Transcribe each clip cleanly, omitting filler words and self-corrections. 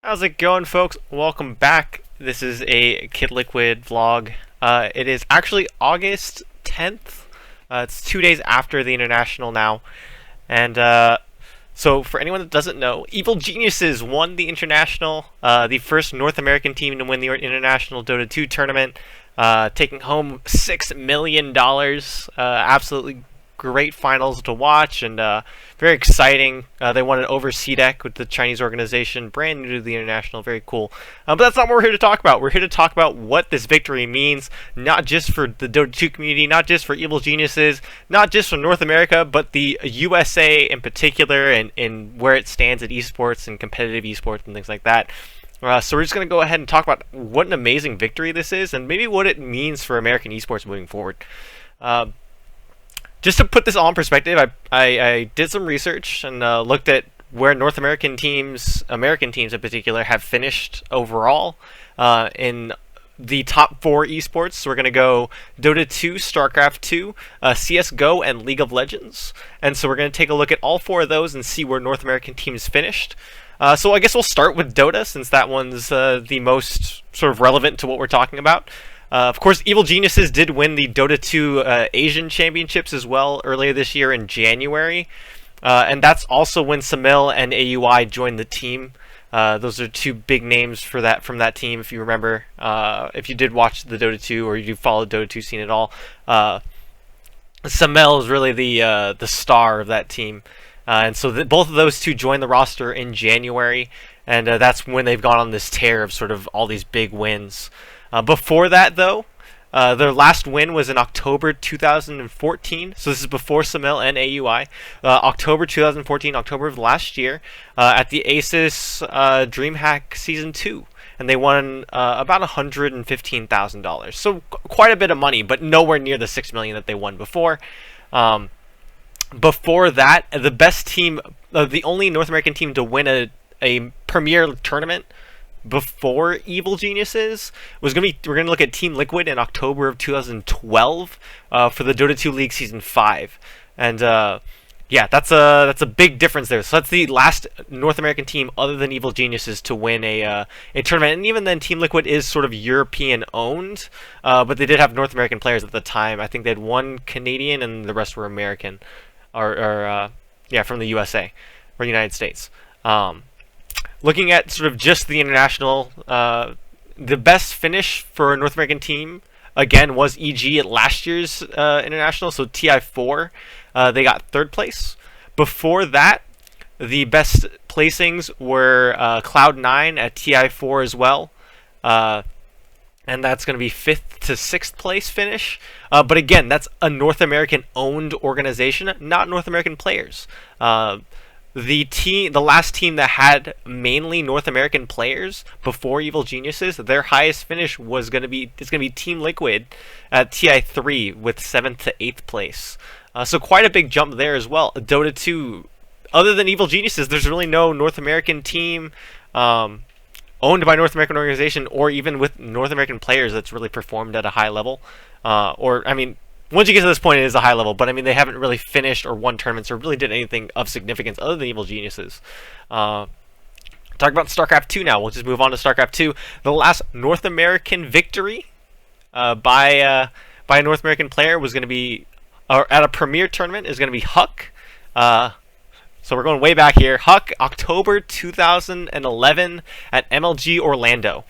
How's it going, folks? Welcome back. This is a KidLiquid vlog. It is actually August 10th. It's 2 days after the International now. And so, for anyone that doesn't know, Evil Geniuses won the International, the first North American team to win the International Dota 2 tournament, taking home $6 million. Absolutely great finals to watch, and very exciting. They won an overseas deck with the Chinese organization, brand new to the International, very cool. But that's not what we're here to talk about. We're here to talk about what this victory means, not just for the Dota 2 community, not just for Evil Geniuses, not just for North America, but the USA in particular, and where it stands at eSports and competitive eSports and things like that. So we're just going to go ahead and talk about what an amazing victory this is, and maybe what it means for American eSports moving forward. Just to put this all in perspective, I did some research and looked at where North American teams in particular, have finished overall in the top 4 esports. So we're going to go Dota 2, StarCraft 2, CSGO, and League of Legends. And so we're going to take a look at all 4 of those and see where North American teams finished. So I guess we'll start with Dota, since that one's the most sort of relevant to what we're talking about. Of course, Evil Geniuses did win the Dota 2 Asian Championships as well earlier this year in January. And that's also when Samil and AUI joined the team. Those are 2 big names from that team, if you remember. If you did watch the Dota 2 or you followed Dota 2 scene at all. Samil is really the star of that team. And so both of those 2 joined the roster in January. And that's when they've gone on this tear of sort of all these big wins. Before that, though, their last win was in October 2014. So this is before Samil and AUI. October 2014, October of last year, at the Asus DreamHack Season 2. And they won about $115,000. So quite a bit of money, but nowhere near the $6 million that they won before. Before that, the best team, the only North American team to win a premier tournament before Evil Geniuses was we're gonna look at KidLiquid in October of 2012 for the Dota 2 League Season 5, and yeah, that's a big difference there. So that's the last North American team other than Evil Geniuses to win a tournament, and even then, KidLiquid is sort of European owned, but they did have North American players at the time. I think they had 1 Canadian, and the rest were American, or yeah, from the USA or United States. Looking at sort of just the international, the best finish for a North American team, again, was EG at last year's international, so TI4. They got 3rd place. Before that, the best placings were Cloud9 at TI4 as well. And that's going to be 5th to 6th place finish. But again, that's a North American owned organization, not North American players. The last team that had mainly North American players before Evil Geniuses, their highest finish was going to be KidLiquid at TI3 with 7th to 8th place. So quite a big jump there as well. Dota 2, other than Evil Geniuses, there's really no North American team owned by North American organization, or even with North American players, that's really performed at a high level. Or I mean, once you get to this point, it is a high level, but I mean, they haven't really finished or won tournaments or really did anything of significance other than Evil Geniuses. Talk about StarCraft 2 now. We'll just move on to StarCraft 2. The last North American victory by a North American player was going to be, or at a premier tournament, is going to be Huck. So we're going way back here. Huck, October 2011 at MLG Orlando.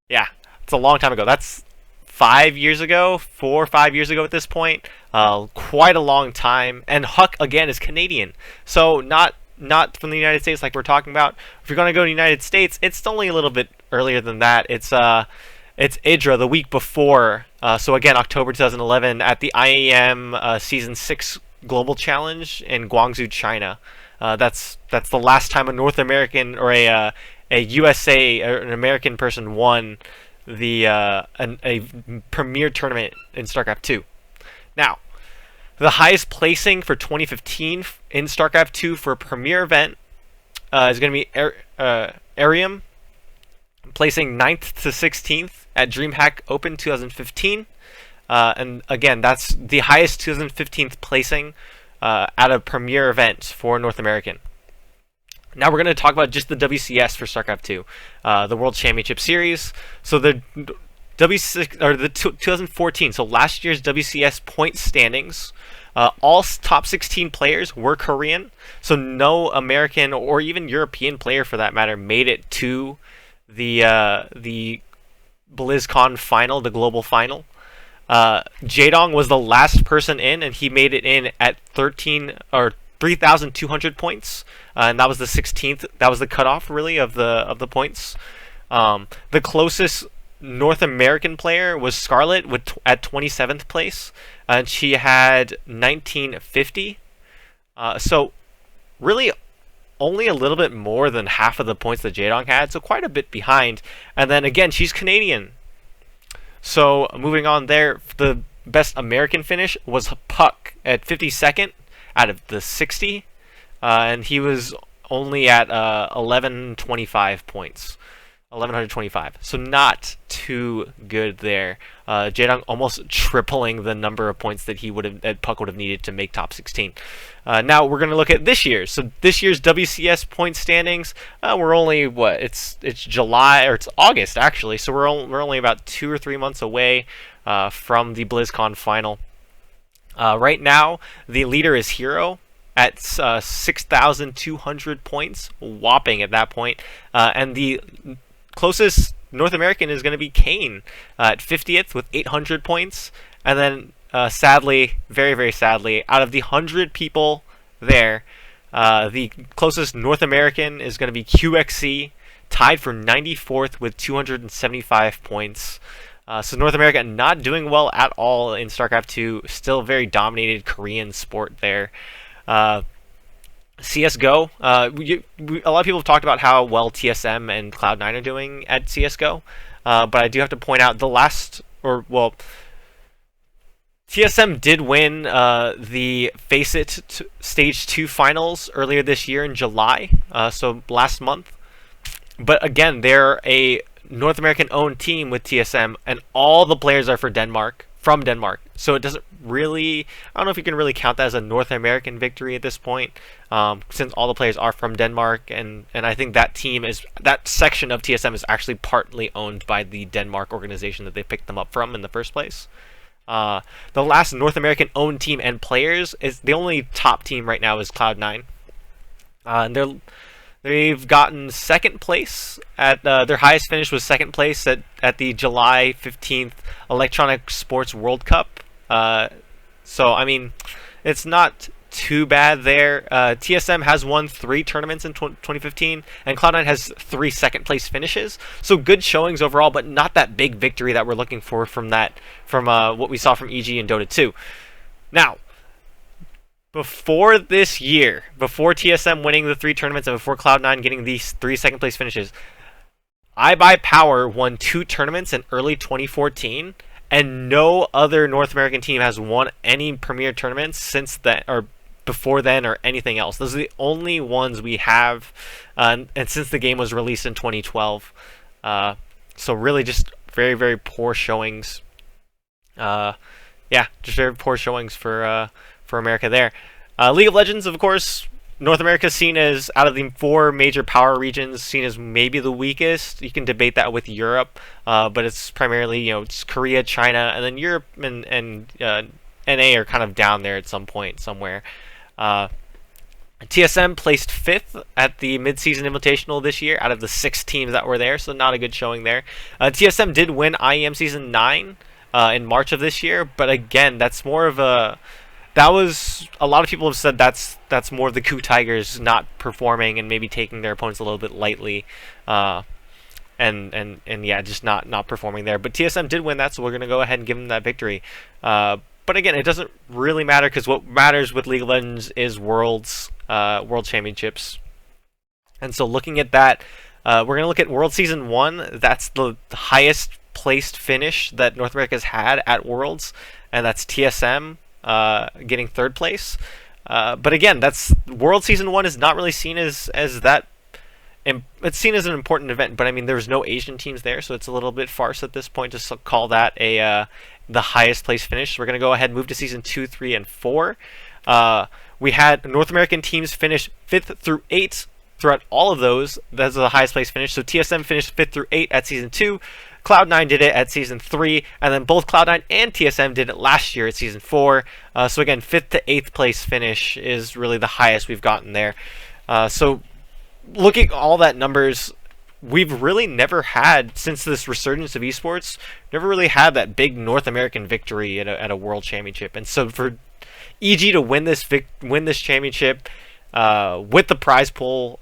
Yeah, it's a long time ago. That's 5 years ago, 4 or 5 years ago at this point. Quite a long time. And Huck, again, is Canadian. So not from the United States like we're talking about. If you're going to go to the United States, it's only a little bit earlier than that. It's IDRA, the week before. So again, October 2011 at the IAM Season 6 Global Challenge in Guangzhou, China. That's the last time a North American or a USA or an American person won a premier tournament in StarCraft 2. Now, the highest placing for 2015 in StarCraft 2 for a premier event is going to be Arium, placing 9th to 16th at DreamHack Open 2015. And again, that's the highest 2015th placing at a premier event for North American. Now we're going to talk about just the WCS for StarCraft 2, the World Championship Series. So the W6 or the 2014, so last year's WCS point standings. All top 16 players were Korean, so no American or even European player, for that matter, made it to the BlizzCon final, the global final. Jaedong was the last person in, and he made it in at 3,200 points, and that was the 16th. That was the cutoff, really, of the points. The closest North American player was Scarlet at 27th place, and she had 1950. So really only a little bit more than half of the points that Jaedong had, so quite a bit behind. And then again, she's Canadian. So moving on there, the best American finish was Puck at 52nd out of the 60, and he was only at 1125 points. 1125, so not too good there. Jaedong almost tripling the number of points that Puck would have needed to make top 16. Now we're going to look at this year. So this year's WCS point standings. We're only it's July, or it's August actually. So we're only about 2 or 3 months away from the BlizzCon final. Right now, the leader is Hero at 6,200 points, whopping at that point, and the closest North American is going to be Kane at 50th with 800 points. And then, sadly, very, very sadly, out of the 100 people there, the closest North American is going to be QXC, tied for 94th with 275 points. So North America not doing well at all in StarCraft 2, still very dominated Korean sport there. CSGO, a lot of people have talked about how well TSM and Cloud9 are doing at CSGO, but I do have to point out TSM did win the Face It Stage 2 finals earlier this year in July, so last month. But again, they're a North American-owned team with TSM, and all the players are from Denmark. So it doesn't really, I don't know if you can really count that as a North American victory at this point, since all the players are from Denmark, and I think that section of TSM is actually partly owned by the Denmark organization that they picked them up from in the first place. The last North American owned team and players, is the only top team right now is Cloud9. And they've gotten second place at their highest finish was second place at the July 15th Electronic Sports World Cup. So I mean, it's not too bad there. TSM has won 3 tournaments in 2015, and Cloud9 has 3 second place finishes. So good showings overall, but not that big victory that we're looking for from what we saw from EG and Dota 2. Now, before this year, before TSM winning the 3 tournaments and before Cloud9 getting these 3 second place finishes, iBuyPower won 2 tournaments in early 2014, and no other North American team has won any Premier tournaments since then, or before then, or anything else. Those are the only ones we have, and since the game was released in 2012. So really just very, very poor showings. Yeah, just very poor showings for America there. League of Legends, of course, North America is seen as, out of the 4 major power regions, seen as maybe the weakest. You can debate that with Europe, but it's primarily, it's Korea, China, and then Europe and NA are kind of down there at some point somewhere. TSM placed 5th at the Mid-Season Invitational this year out of the 6 teams that were there, so not a good showing there. TSM did win IEM Season 9 in March of this year, but again, that's more of a... That was, a lot of people have said that's more of the KOO Tigers not performing and maybe taking their opponents a little bit lightly, and yeah, just not performing there. But TSM did win that, so we're gonna go ahead and give them that victory. But again, it doesn't really matter, because what matters with League of Legends is World Championships. And so looking at that, we're gonna look at World Season 1. That's the highest placed finish that North America's had at Worlds, and that's TSM. Getting 3rd place, but again, that's World Season 1 is not really seen as that. It's seen as an important event, but I mean, there's no Asian teams there, so it's a little bit farce at this point to call that the highest place finish. So we're gonna go ahead and move to Season 2, 3, and 4. We had North American teams finish 5th through 8th throughout all of those, that's the highest place finish. So TSM finished 5th through 8 at Season 2. Cloud9 did it at Season 3, and then both Cloud9 and TSM did it last year at Season 4. So again, 5th to 8th place finish is really the highest we've gotten there. So looking at all that numbers, we've really never had, since this resurgence of esports, never really had that big North American victory at a world championship. And so for EG to win this championship with the prize pool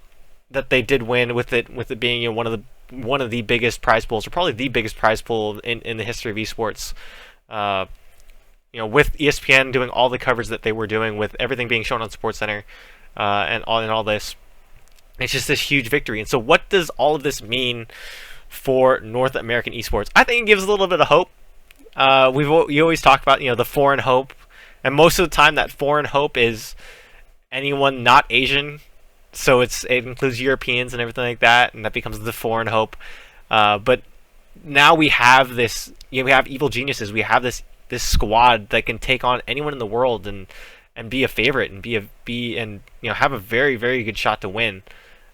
that they did win, with it being one of the biggest prize pools, or probably the biggest prize pool in the history of esports. With ESPN doing all the coverage that they were doing, with everything being shown on SportsCenter, and all this, it's just this huge victory. And so what does all of this mean for North American esports? I think it gives a little bit of hope. You always talk about the foreign hope, and most of the time that foreign hope is anyone not Asian. So it includes Europeans and everything like that, and that becomes the foreign hope. But now we have this. We have evil geniuses. We have this squad that can take on anyone in the world and be a favorite and have a very, very good shot to win.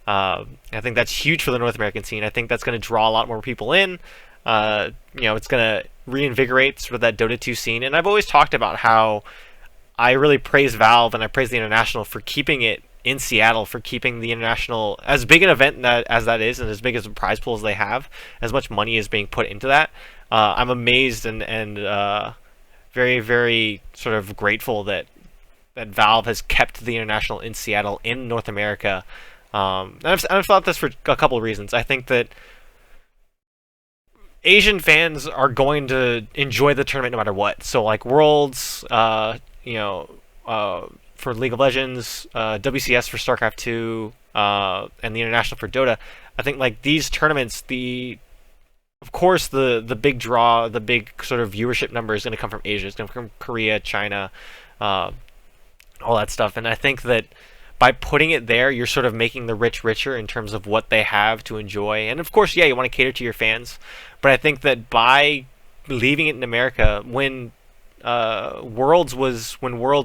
I think that's huge for the North American scene. I think that's going to draw a lot more people in. It's going to reinvigorate sort of that Dota 2 scene. And I've always talked about how I really praise Valve and I praise the International for keeping it in Seattle, for keeping the International as big an event as that is, and as big as the prize pool as they have, as much money is being put into that. I'm amazed and very, very sort of grateful that Valve has kept the International in Seattle, in North America. And I've thought this for a couple of reasons. I think that Asian fans are going to enjoy the tournament no matter what. So like Worlds, for League of Legends, WCS for StarCraft 2, and the International for Dota. I think like these tournaments, of course the big draw, the big sort of viewership number is going to come from Asia. It's going to come from Korea, China, all that stuff. And I think that by putting it there, you're sort of making the rich richer in terms of what they have to enjoy. And of course, yeah, you want to cater to your fans. But I think that by leaving it in America, when Worlds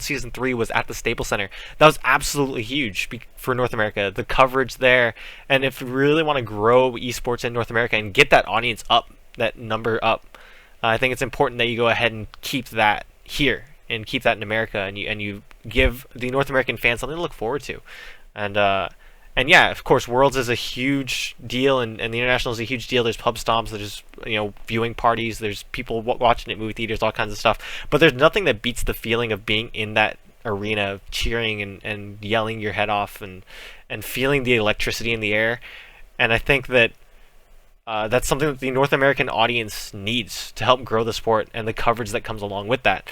Season 3 was at the Staples Center, that was absolutely huge for North America. The coverage there, and if you really want to grow esports in North America and get that audience up, that number up, I think it's important that you go ahead and keep that here and keep that in America, and you give the North American fans something to look forward to. And yeah, of course, Worlds is a huge deal, and the International is a huge deal. There's pub stomps, there's viewing parties, there's people watching it, movie theaters, all kinds of stuff. But there's nothing that beats the feeling of being in that arena, cheering and yelling your head off, and feeling the electricity in the air. And I think that that's something that the North American audience needs to help grow the sport, and the coverage that comes along with that.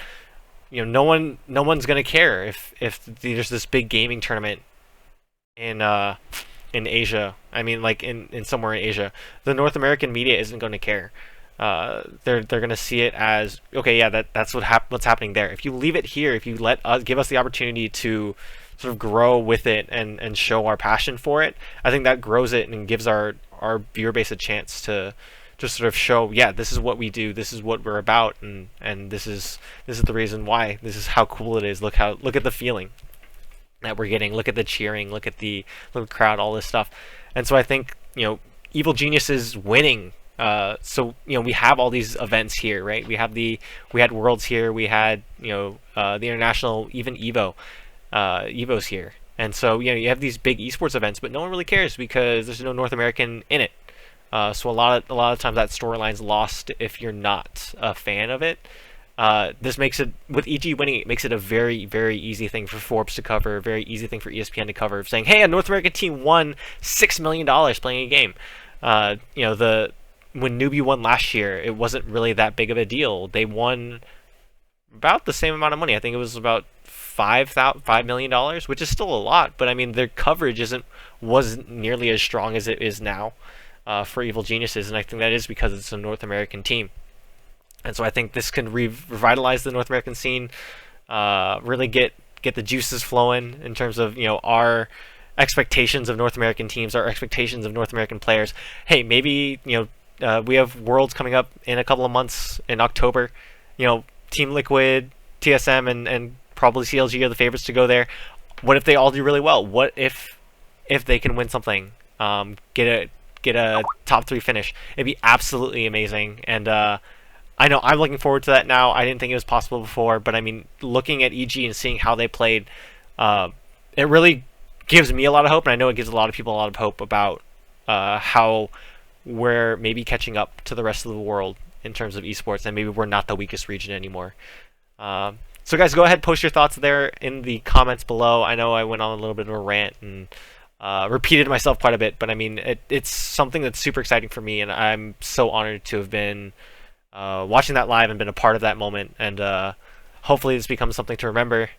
No one's gonna care if there's this big gaming tournament in Asia. I mean, like in somewhere in Asia, the North American media isn't going to care. They're going to see it as, okay, yeah, that's what's happening there. If you leave it here, if you give us the opportunity to sort of grow with it and show our passion for it, I think that grows it and gives our viewer base a chance to just sort of show, yeah, this is what we do, this is what we're about, and this is the reason why. This is how cool it is. Look at the feeling that we're getting. Look at the cheering. Look at the crowd. All this stuff. And so I think Evil Genius is winning. So we have all these events here, right? We had Worlds here. We had the International, even Evo's here. And so you have these big esports events, but no one really cares because there's no North American in it. So a lot of times that storyline's lost if you're not a fan of it. This makes it, with EG winning, it makes it a very, very easy thing for Forbes to cover, a very easy thing for ESPN to cover, saying, hey, a North American team won $6 million playing a game. When Newbie won last year, it wasn't really that big of a deal. They won about the same amount of money. I think it was about $5 million, which is still a lot, but I mean, their coverage wasn't nearly as strong as it is now for Evil Geniuses, and I think that is because it's a North American team. And so I think this can revitalize the North American scene, really get the juices flowing in terms of our expectations of North American teams, our expectations of North American players. Hey, maybe we have Worlds coming up in a couple of months in October. Team Liquid, TSM, and probably CLG are the favorites to go there. What if they all do really well? What if if they can win something, get a top 3 finish. It'd be absolutely amazing, and I know I'm looking forward to that now. I didn't think it was possible before, but I mean, looking at EG and seeing how they played, it really gives me a lot of hope, and I know it gives a lot of people a lot of hope about how we're maybe catching up to the rest of the world in terms of esports, and maybe we're not the weakest region anymore. So guys, go ahead, post your thoughts there in the comments below. I know I went on a little bit of a rant and repeated myself quite a bit, but I mean, it's something that's super exciting for me, and I'm so honored to have been watching that live and been a part of that moment, and hopefully this becomes something to remember.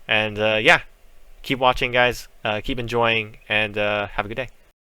And yeah, keep watching, guys, keep enjoying, and have a good day.